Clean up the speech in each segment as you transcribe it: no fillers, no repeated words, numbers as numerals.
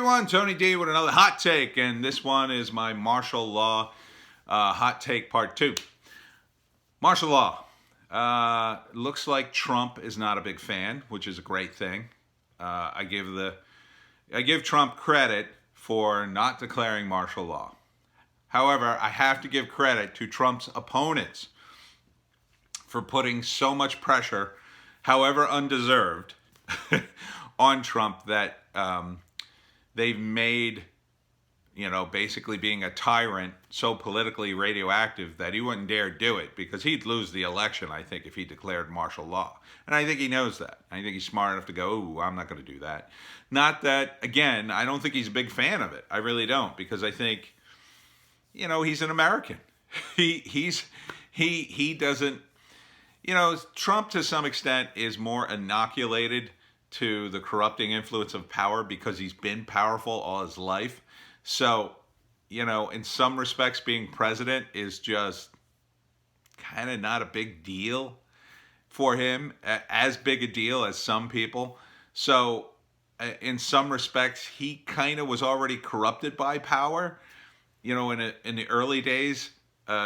everyone, Tony D with another hot take, and this one is my martial law hot take part 2. Martial law. Looks like Trump is not a big fan, which is a great thing. I give Trump credit for not declaring martial law. However, I have to give credit to Trump's opponents for putting so much pressure, however undeserved, on Trump that they've made, basically being a tyrant so politically radioactive that he wouldn't dare do it because he'd lose the election, I think, if he declared martial law. And I think he knows that. I think he's smart enough to go, ooh, I'm not going to do that. Not that, again, I don't think he's a big fan of it. I really don't, because I think, he's an American. He doesn't, Trump to some extent is more inoculated to the corrupting influence of power because he's been powerful all his life. So, in some respects, being president is just kind of not a big deal for him, as big a deal as some people. So, in some respects, he kind of was already corrupted by power. In the early days,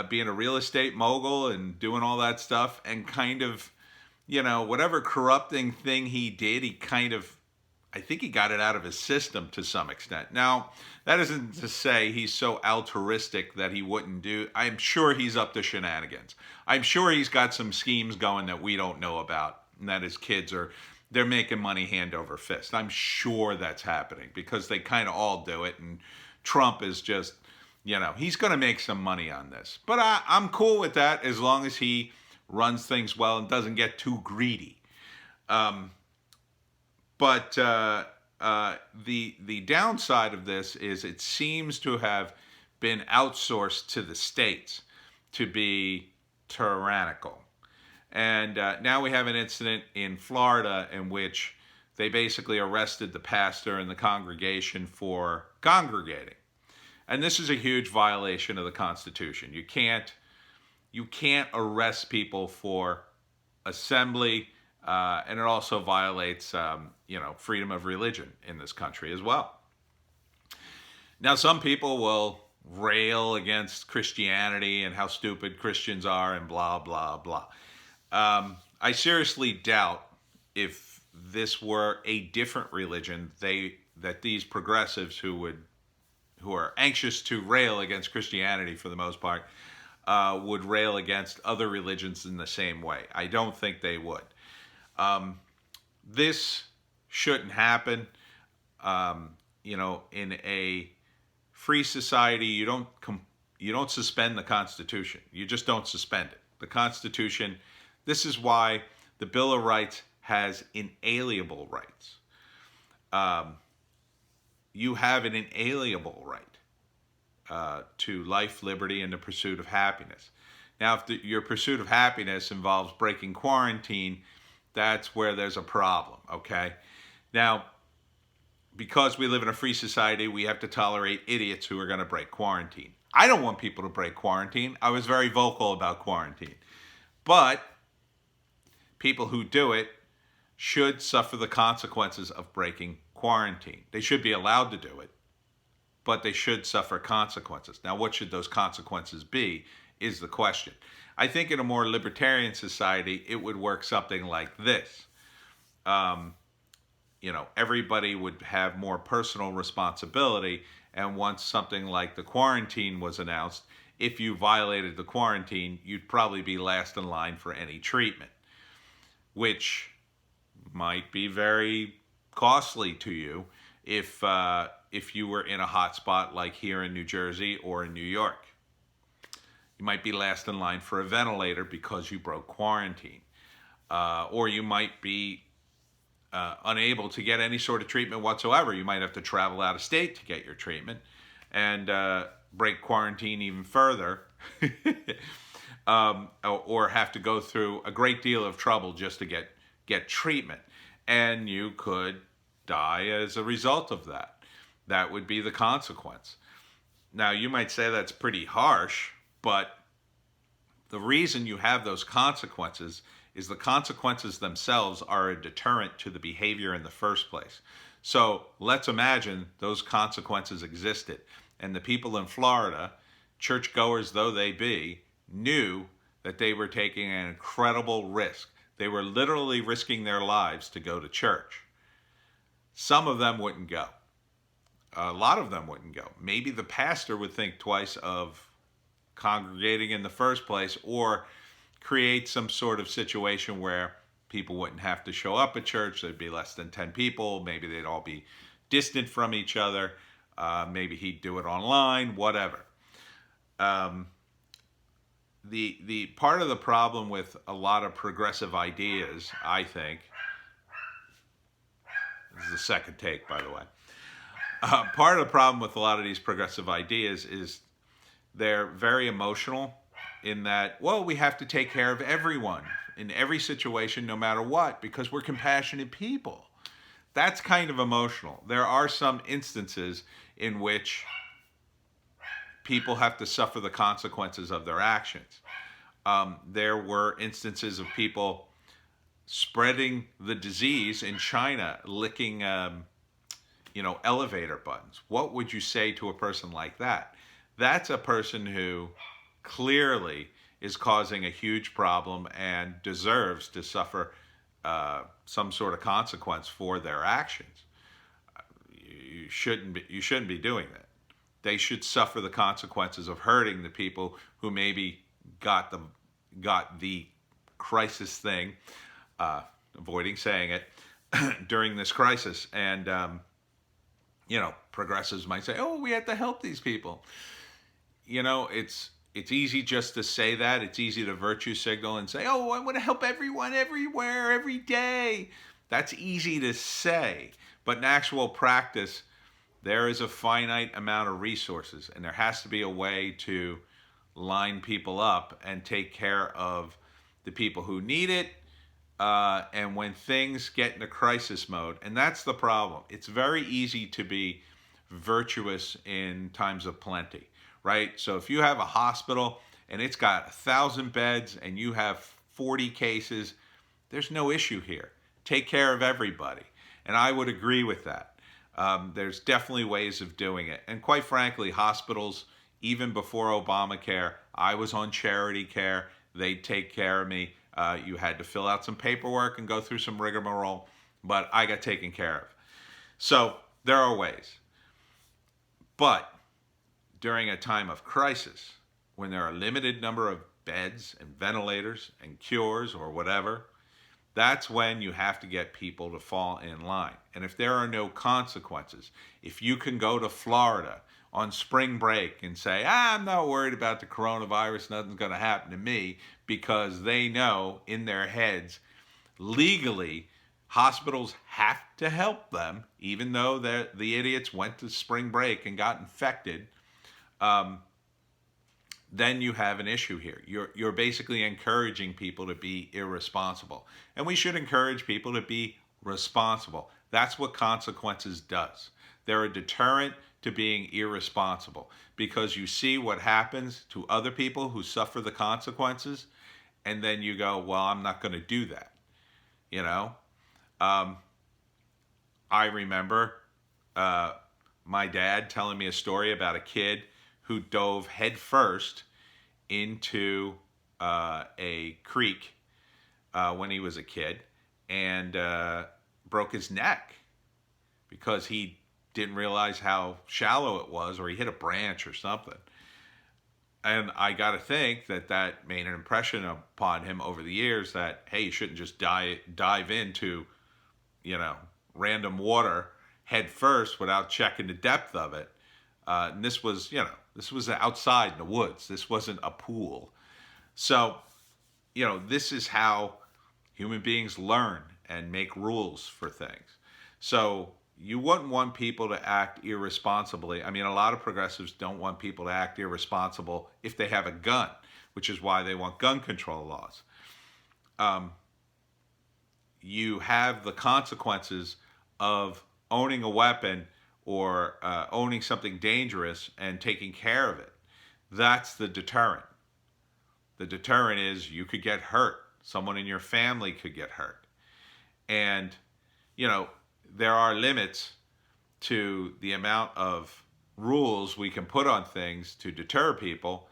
being a real estate mogul and doing all that stuff, and kind of, whatever corrupting thing he did, I think he got it out of his system to some extent. Now, that isn't to say he's so altruistic that he wouldn't do. I'm sure he's up to shenanigans. I'm sure he's got some schemes going that we don't know about, and that his kids they're making money hand over fist. I'm sure that's happening because they kind of all do it, and Trump is just, he's going to make some money on this. But I'm cool with that as long as he runs things well and doesn't get too greedy. But the downside of this is it seems to have been outsourced to the states to be tyrannical. And now we have an incident in Florida in which they basically arrested the pastor and the congregation for congregating. And this is a huge violation of the Constitution. You can't arrest people for assembly, and it also violates, freedom of religion in this country as well. Now, some people will rail against Christianity and how stupid Christians are and blah, blah, blah. I seriously doubt if this were a different religion, that these progressives who are anxious to rail against Christianity for the most part, would rail against other religions in the same way. I don't think they would. This shouldn't happen. In a free society, you don't suspend the Constitution. You just don't suspend it. The Constitution. This is why the Bill of Rights has inalienable rights. You have an inalienable right to life, liberty, and the pursuit of happiness. Now, if your pursuit of happiness involves breaking quarantine, that's where there's a problem, okay? Now, because we live in a free society, we have to tolerate idiots who are going to break quarantine. I don't want people to break quarantine. I was very vocal about quarantine. But people who do it should suffer the consequences of breaking quarantine. They should be allowed to do it, but they should suffer consequences. Now, what should those consequences be is the question. I think in a more libertarian society, it would work something like this. Everybody would have more personal responsibility, and once something like the quarantine was announced, if you violated the quarantine, you'd probably be last in line for any treatment, which might be very costly to you if you were in a hot spot like here in New Jersey or in New York. You might be last in line for a ventilator because you broke quarantine. Or you might be unable to get any sort of treatment whatsoever. You might have to travel out of state to get your treatment and break quarantine even further. Or have to go through a great deal of trouble just to get treatment. And you could die as a result of that. That would be the consequence. Now, you might say that's pretty harsh, but the reason you have those consequences is the consequences themselves are a deterrent to the behavior in the first place. So let's imagine those consequences existed. And the people in Florida, churchgoers though they be, knew that they were taking an incredible risk. They were literally risking their lives to go to church. Some of them wouldn't go. A lot of them wouldn't go. Maybe the pastor would think twice of congregating in the first place, or create some sort of situation where people wouldn't have to show up at church. There'd be less than 10 people. Maybe they'd all be distant from each other. Maybe he'd do it online, whatever. The part of the problem with a lot of progressive ideas, I think, this is the second take, by the way. Part of the problem with a lot of these progressive ideas is they're very emotional in that, well, we have to take care of everyone in every situation, no matter what, because we're compassionate people. That's kind of emotional. There are some instances in which people have to suffer the consequences of their actions. There were instances of people spreading the disease in China, licking, elevator buttons. What would you say to a person like that? That's a person who clearly is causing a huge problem and deserves to suffer some sort of consequence for their actions. You shouldn't be doing that. They should suffer the consequences of hurting the people who maybe got the crisis thing, avoiding saying it, during this crisis. And progressives might say, "Oh, we have to help these people." It's easy just to say that. It's easy to virtue signal and say, "Oh, I want to help everyone, everywhere, every day." That's easy to say, but in actual practice, there is a finite amount of resources, and there has to be a way to line people up and take care of the people who need it. And when things get into crisis mode, and that's the problem. It's very easy to be virtuous in times of plenty, right? So if you have a hospital and it's got 1,000 beds and you have 40 cases, there's no issue here. Take care of everybody. And I would agree with that. There's definitely ways of doing it. And quite frankly, hospitals, even before Obamacare, I was on charity care. They'd take care of me. You had to fill out some paperwork and go through some rigmarole, but I got taken care of. So there are ways. But during a time of crisis, when there are a limited number of beds and ventilators and cures or whatever, that's when you have to get people to fall in line. And if there are no consequences, if you can go to Florida on spring break and say, I'm not worried about the coronavirus, nothing's going to happen to me, because they know in their heads, legally, hospitals have to help them, even though the idiots went to spring break and got infected, then you have an issue here. You're basically encouraging people to be irresponsible. And we should encourage people to be responsible. That's what consequences does. They're a deterrent to being irresponsible, because you see what happens to other people who suffer the consequences, and then you go, well, I'm not going to do that. I remember my dad telling me a story about a kid who dove headfirst into a creek when he was a kid and broke his neck because he didn't realize how shallow it was, or he hit a branch or something. And I got to think that made an impression upon him over the years that, hey, you shouldn't just dive into, random water head first without checking the depth of it. And this was outside in the woods. This wasn't a pool. So, this is how human beings learn and make rules for things. So you wouldn't want people to act irresponsibly. I mean, a lot of progressives don't want people to act irresponsible if they have a gun, which is why they want gun control laws. You have the consequences of owning a weapon or owning something dangerous and taking care of it. That's the deterrent. The deterrent is you could get hurt. Someone in your family could get hurt. And, there are limits to the amount of rules we can put on things to deter people,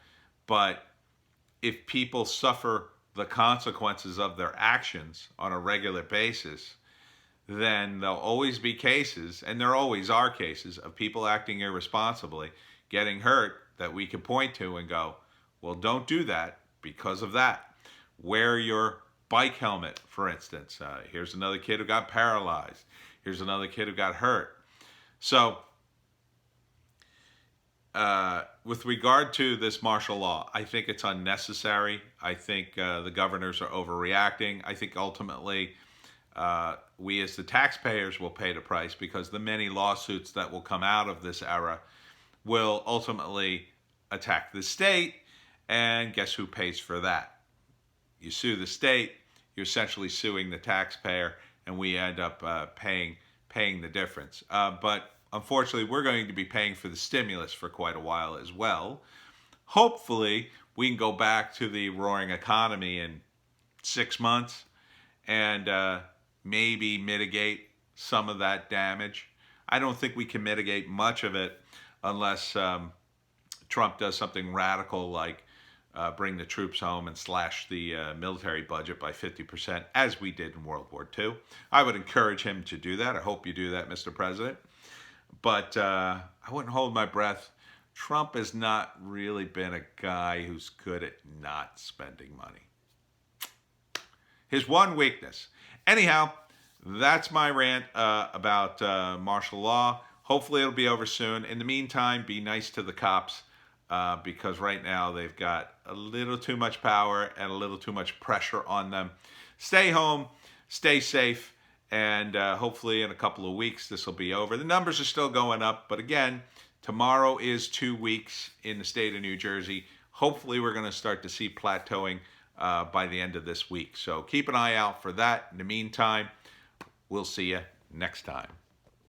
but if people suffer the consequences of their actions on a regular basis, then there'll always be cases, and there always are cases, of people acting irresponsibly, getting hurt, that we can point to and go, well, don't do that because of that. Wear your bike helmet, for instance. Here's another kid who got paralyzed. Here's another kid who got hurt. So, with regard to this martial law, I think it's unnecessary. I think the governors are overreacting. I think ultimately we as the taxpayers will pay the price, because the many lawsuits that will come out of this era will ultimately attack the state, and guess who pays for that? You sue the state, you're essentially suing the taxpayer, and we end up paying the difference. But unfortunately, we're going to be paying for the stimulus for quite a while as well. Hopefully, we can go back to the roaring economy in 6 months and maybe mitigate some of that damage. I don't think we can mitigate much of it unless Trump does something radical like bring the troops home and slash the military budget by 50%, as we did in World War II. I would encourage him to do that. I hope you do that, Mr. President. But I wouldn't hold my breath. Trump has not really been a guy who's good at not spending money. His one weakness. Anyhow, that's my rant about martial law. Hopefully it'll be over soon. In the meantime, be nice to the cops because right now they've got a little too much power and a little too much pressure on them. Stay home, stay safe, and hopefully in a couple of weeks this will be over. The numbers are still going up, but again, tomorrow is 2 weeks in the state of New Jersey. Hopefully we're going to start to see plateauing by the end of this week. So keep an eye out for that. In the meantime, we'll see you next time.